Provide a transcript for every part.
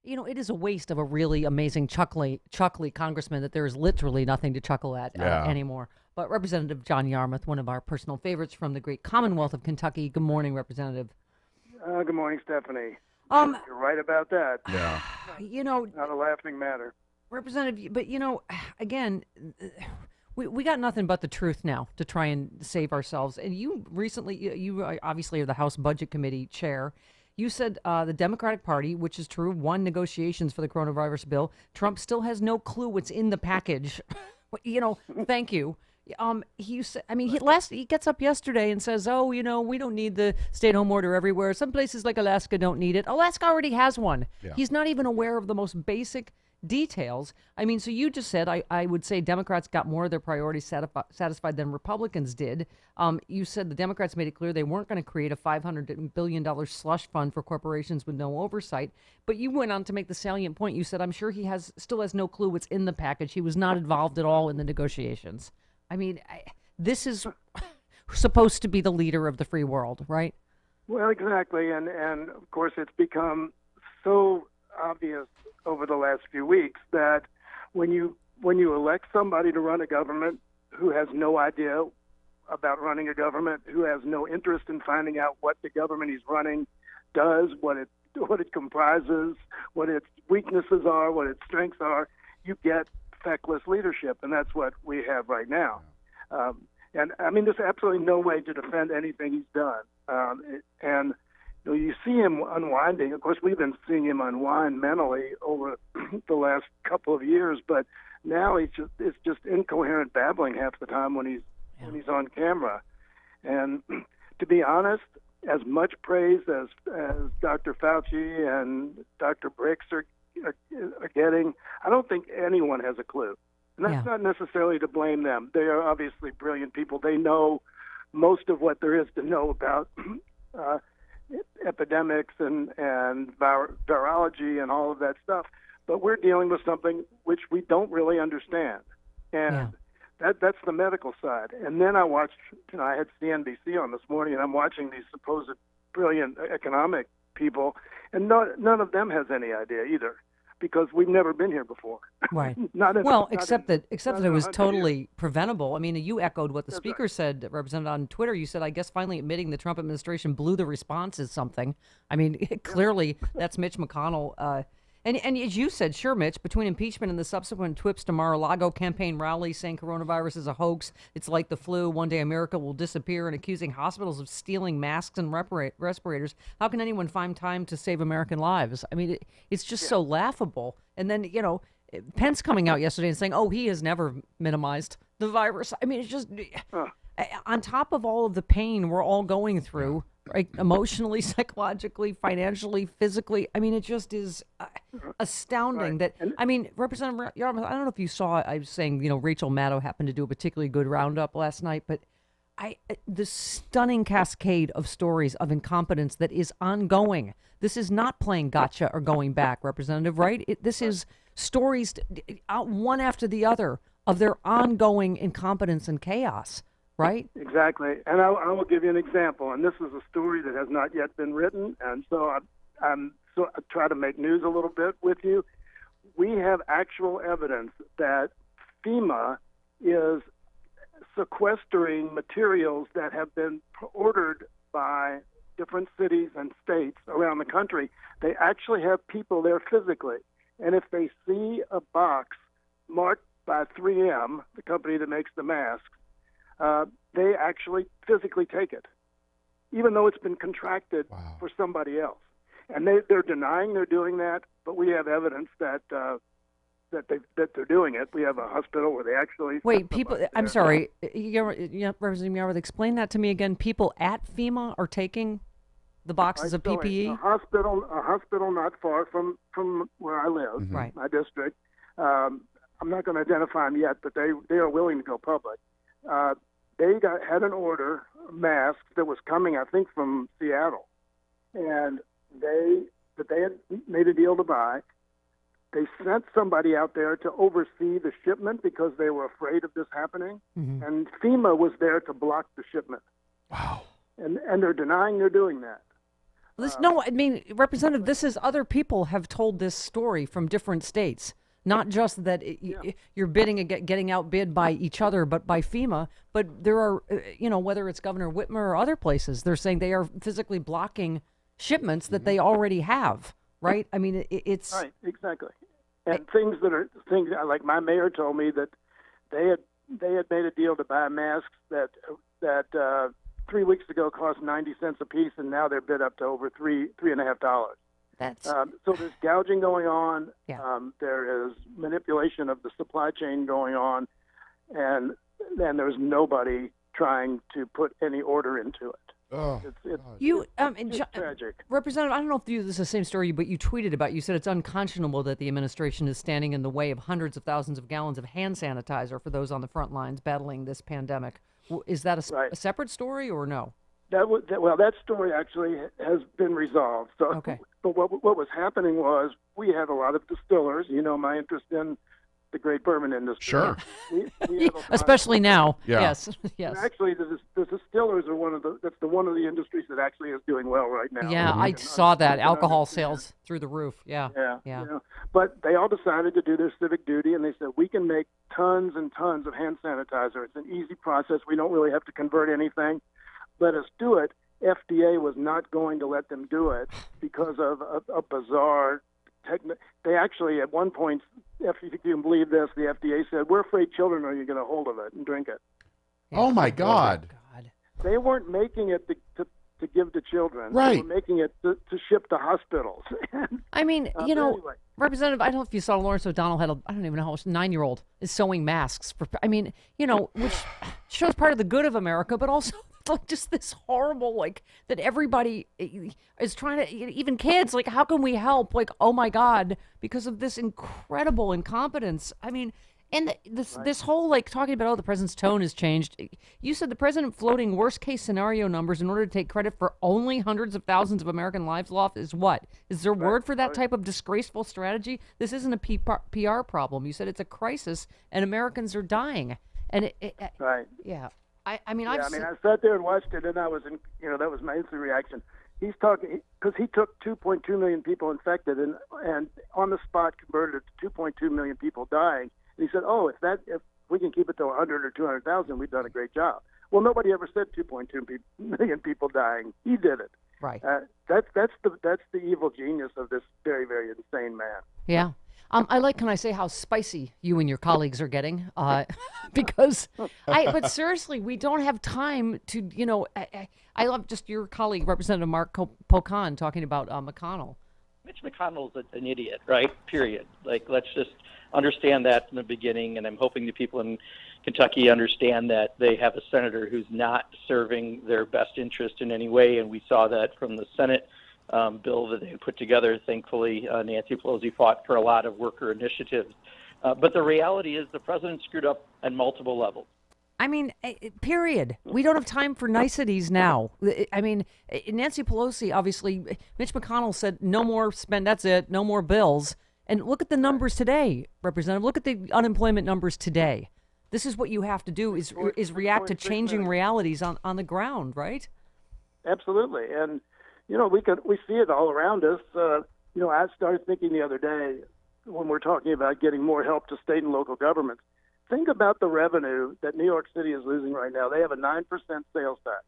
it is a waste of a really amazing chuckly congressman that there is literally nothing to chuckle at anymore. But Representative John Yarmuth, one of our personal favorites from the great Commonwealth of Kentucky. Good morning, Representative. Good morning, Stephanie. You're right about that. Yeah. Not a laughing matter. Representative, but again, we got nothing but the truth now to try and save ourselves. And you recently, you obviously are the House Budget Committee chair. You said the Democratic Party, which is true, won negotiations for the coronavirus bill. Trump still has no clue what's in the package. Thank you. He gets up yesterday and says, we don't need the stay-at-home order everywhere. Some places like Alaska don't need it. Alaska already has one. Yeah. He's not even aware of the most basic details. So you just said, I would say Democrats got more of their priorities satisfied than Republicans did. You said the Democrats made it clear they weren't going to create a $500 billion slush fund for corporations with no oversight. But you went on to make the salient point. You said, I'm sure he still has no clue what's in the package. He was not involved at all in the negotiations. This is supposed to be the leader of the free world, right? Well, exactly. And of course, it's become so obvious over the last few weeks that when you elect somebody to run a government who has no idea about running a government, who has no interest in finding out what the government he's running does, what it comprises, what its weaknesses are, what its strengths are, you get feckless leadership, and that's what we have right now. There's absolutely no way to defend anything he's done. You see him unwinding. Of course, we've been seeing him unwind mentally over the last couple of years, but now it's just incoherent babbling half the time when he's on camera. And to be honest, as much praise as Dr. Fauci and Dr. Briggs are getting, I don't think anyone has a clue. And that's not necessarily to blame them. They are obviously brilliant people. They know most of what there is to know about epidemics and virology and all of that stuff. But we're dealing with something which we don't really understand. And that's the medical side. And then I watched, I had CNBC on this morning, and I'm watching these supposed brilliant economic people, and none of them has any idea either, because we've never been here before. Right. Except that it was totally preventable. You echoed what the speaker said, Representative, on Twitter. You said, I guess finally admitting the Trump administration blew the response is something. Clearly that's Mitch McConnell. And as you said, sure, Mitch, between impeachment and the subsequent trips to Mar-a-Lago campaign rallies saying coronavirus is a hoax, it's like the flu, one day America will disappear, and accusing hospitals of stealing masks and respirators, how can anyone find time to save American lives? It's just so laughable. And then, Pence coming out yesterday and saying, he has never minimized the virus. It's just, on top of all of the pain we're all going through, right, emotionally, psychologically, financially, physically. It just is astounding that, Representative Yarmuth, I don't know if you saw, I was saying, Rachel Maddow happened to do a particularly good roundup last night, but the stunning cascade of stories of incompetence that is ongoing. This is not playing gotcha or going back, Representative, right? This is stories out one after the other of their ongoing incompetence and chaos. Right? Exactly. And I will give you an example. And this is a story that has not yet been written. And so I try to make news a little bit with you. We have actual evidence that FEMA is sequestering materials that have been ordered by different cities and states around the country. They actually have people there physically. And if they see a box marked by 3M, the company that makes the masks, they actually physically take it, even though it's been contracted for somebody else. And they're denying they're doing that, but we have evidence that they're doing it. We have a hospital where they actually... Wait, people... I'm sorry. Representative Yarmuth, explain that to me again. People at FEMA are taking the boxes of PPE? A hospital not far from where I live, my district. I'm not going to identify them yet, but they are willing to go public. They had an order, masks, that was coming, I think, from Seattle. And they had made a deal to buy. They sent somebody out there to oversee the shipment because they were afraid of this happening. Mm-hmm. And FEMA was there to block the shipment. Wow. And they're denying they're doing that. No, I mean, Representative, this is other people have told this story from different states. Not just that you're bidding and getting outbid by each other, but by FEMA. But there are, whether it's Governor Whitmer or other places, they're saying they are physically blocking shipments that they already have. Right? I mean, it's right, exactly. And things like my mayor told me that they had made a deal to buy masks that 3 weeks ago cost 90 cents a piece, and now they're bid up to over $3.50. That's so there's gouging going on. Yeah. There is manipulation of the supply chain going on, and then there's nobody trying to put any order into it. Oh, It's tragic. Representative, I don't know if this is the same story, but you tweeted about. You said it's unconscionable that the administration is standing in the way of hundreds of thousands of gallons of hand sanitizer for those on the front lines battling this pandemic. Is that a separate story or no? That story actually has been resolved. So, okay. But what was happening was we have a lot of distillers. You know, my interest in the great bourbon industry. Sure. We have especially now. Yeah. Yes. Yes. Actually, the distillers are one of the industries that actually is doing well right now. Yeah, I saw that alcohol sales through the roof. Yeah. Yeah. But they all decided to do their civic duty, and they said we can make tons and tons of hand sanitizer. It's an easy process. We don't really have to convert anything. Let us do it. FDA was not going to let them do it because of a bizarre they actually, at one point, if you can believe this, the FDA said, we're afraid children are going to hold of it and drink it. Oh, my God. They weren't making it to give to children. Right. They were making it to ship to hospitals. I mean, anyway. Representative, I don't know if you saw Lawrence O'Donnell had I don't even know how 9-year-old is sewing masks. Which shows part of the good of America, but also like just this horrible, like that everybody is trying to, even kids, like how can we help? Like, oh my God, because of this incredible incompetence. I mean, and this whole like talking about, the president's tone has changed. You said the president floating worst case scenario numbers in order to take credit for only hundreds of thousands of American lives lost is what? Is there a word for that type of disgraceful strategy? This isn't a PR problem. You said it's a crisis and Americans are dying. And right. Yeah. I sat there and watched it, and I was that was my instant reaction. He's talking because he took 2.2 million people infected and on the spot converted it to 2.2 million people dying. And he said, "Oh, if we can keep it to 100 or 200,000, we've done a great job." Well, nobody ever said 2.2 million people dying. He did it. Right. That's the evil genius of this very, very insane man. Yeah. Can I say how spicy you and your colleagues are getting? Because but seriously, we don't have time to, I love just your colleague, Representative Mark Pocan, talking about McConnell. Mitch McConnell's an idiot, right? Period. Like, let's just understand that from the beginning, and I'm hoping the people in Kentucky understand that they have a senator who's not serving their best interest in any way, and we saw that from the Senate bill that they had put together. Thankfully, Nancy Pelosi fought for a lot of worker initiatives. But the reality is the president screwed up on multiple levels. I mean, period. We don't have time for niceties now. I mean, Nancy Pelosi, obviously, Mitch McConnell said no more spend, that's it, no more bills. And look at the numbers today, Representative. Look at the unemployment numbers today. This is what you have to do is react to changing realities on the ground, right? Absolutely. And we see it all around us. I started thinking the other day when we're talking about getting more help to state and local governments. Think about the revenue that New York City is losing right now. They have a 9% sales tax.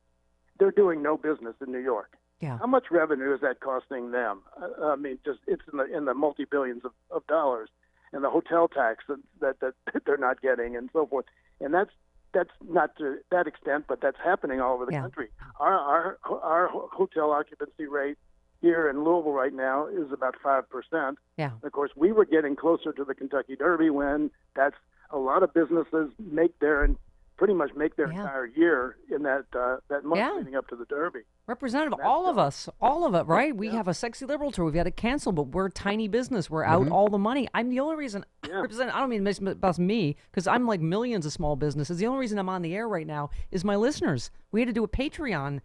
They're doing no business in New York. Yeah. How much revenue is that costing them? I mean, it's in the multi-billions of dollars, and the hotel tax that they're not getting, and so forth. And that's not to that extent, but that's happening all over the country. Our hotel occupancy rate here in Louisville right now is about 5%. Yeah. Of course, we were getting closer to the Kentucky Derby when that's a lot of businesses pretty much make their entire year in that month leading up to the Derby. Representative, all of it, right? We have a sexy liberal tour. We've had to cancel, but we're a tiny business. We're out all the money. I'm the only reason, Representative, I don't mean this about me, because I'm like millions of small businesses. The only reason I'm on the air right now is my listeners. We had to do a Patreon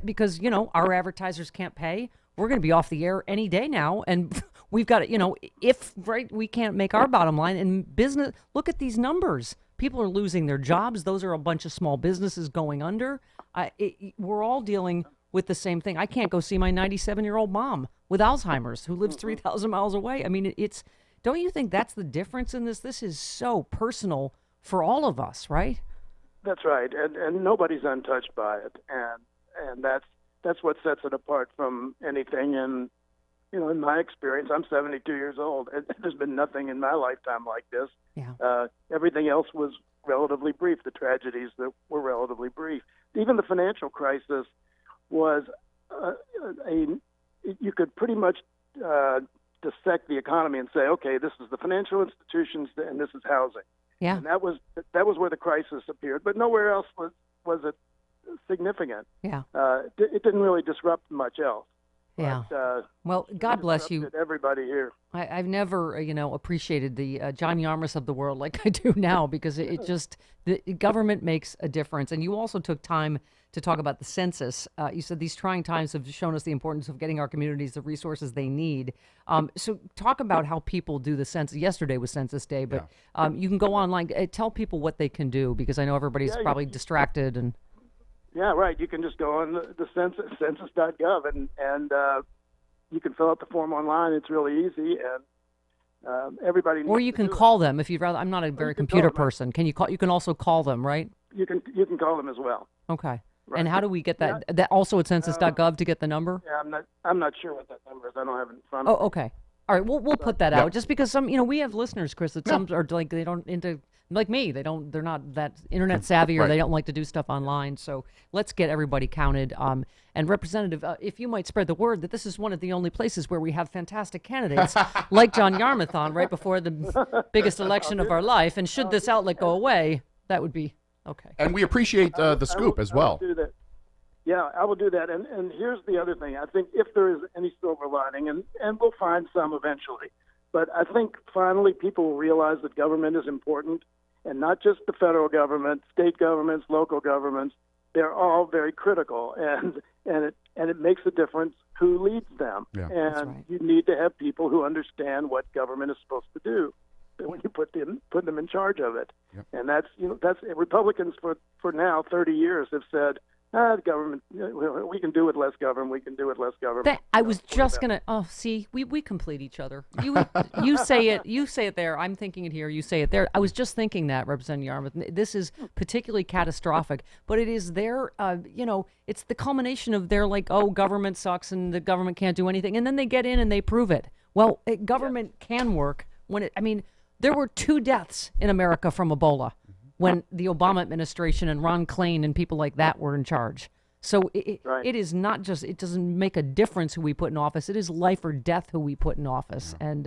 because, our advertisers can't pay. We're going to be off the air any day now, and we've got to, if we can't make our bottom line in business. Look at these numbers. People are losing their jobs. Those are a bunch of small businesses going under. We're all dealing with the same thing. I can't go see my 97-year-old mom with Alzheimer's who lives 3,000 miles away. I mean, it's, don't you think that's the difference in this? This is so personal for all of us, right? That's right, and nobody's untouched by it, and that's what sets it apart from anything. And in my experience, I'm 72 years old. There's been nothing in my lifetime like this. Yeah. Everything else was relatively brief. The tragedies that were relatively brief. Even the financial crisis was you could pretty much dissect the economy and say, okay, this is the financial institutions and this is housing. Yeah. And that was where the crisis appeared, but nowhere else was it significant. Yeah. It didn't really disrupt much else. Yeah. But, well, God bless you. Everybody here. I've never, appreciated the John Yarmuth of the world like I do now, because it just, the government makes a difference. And you also took time to talk about the census. You said these trying times have shown us the importance of getting our communities the resources they need. So talk about how people do the census. Yesterday was Census Day, but you can go online. Tell people what they can do, because I know everybody's probably distracted and. Yeah, right. You can just go on the census.gov and you can fill out the form online. It's really easy, and everybody. Or you can call them if you'd rather. I'm not a very computer person. Can you call? You can also call them, right? You can call them as well. Okay. Right. And how do we get that? That also at census.gov to get the number? Yeah, I'm not sure what that number is. I don't have it in front of me. Oh, okay. All right, we'll put that out, just because some, we have listeners, Chris, that some are like, they don't into, like me, they're not that internet savvy, or they don't like to do stuff online. So let's get everybody counted. And Representative, if you might spread the word that this is one of the only places where we have fantastic candidates like John Yarmuth on right before the biggest election of our life. And should this outlet go away, that would be okay. And we appreciate the scoop as well. I will do that. Yeah, I will do that. And here's the other thing. I think if there is any silver lining, and we'll find some eventually, but I think finally people will realize that government is important, and not just the federal government, state governments, local governments. They're all very critical, and it makes a difference who leads them. Yeah. And you need to have people who understand what government is supposed to do when you put them in charge of it. Yep. And that's Republicans for now 30 years have said, the government, we can do with less government. We can do with less government. I was just gonna. Oh, see, we complete each other. You say it there. I'm thinking it here. You say it there. I was just thinking that, Representative Yarmuth. This is particularly catastrophic, but it is their. It's the culmination of their government sucks and the government can't do anything, and then they get in and they prove it. Well, government can work when it. I mean, there were 2 deaths in America from Ebola when the Obama administration and Ron Klain and people like that were in charge. So it is not just, it doesn't make a difference who we put in office. It is life or death who we put in office. And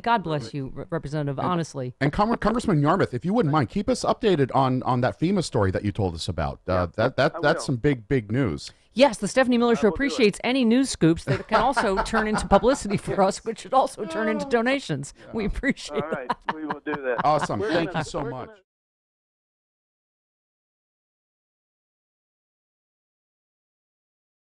God bless you, Representative, honestly. And Congressman Yarmuth, if you wouldn't mind, keep us updated on that FEMA story that you told us about. That's some big news. Yes, the Stephanie Miller Show appreciates any news scoops that can also turn into publicity for us, which should also turn into donations. We appreciate All right, we will do that. Awesome. Thank you so much.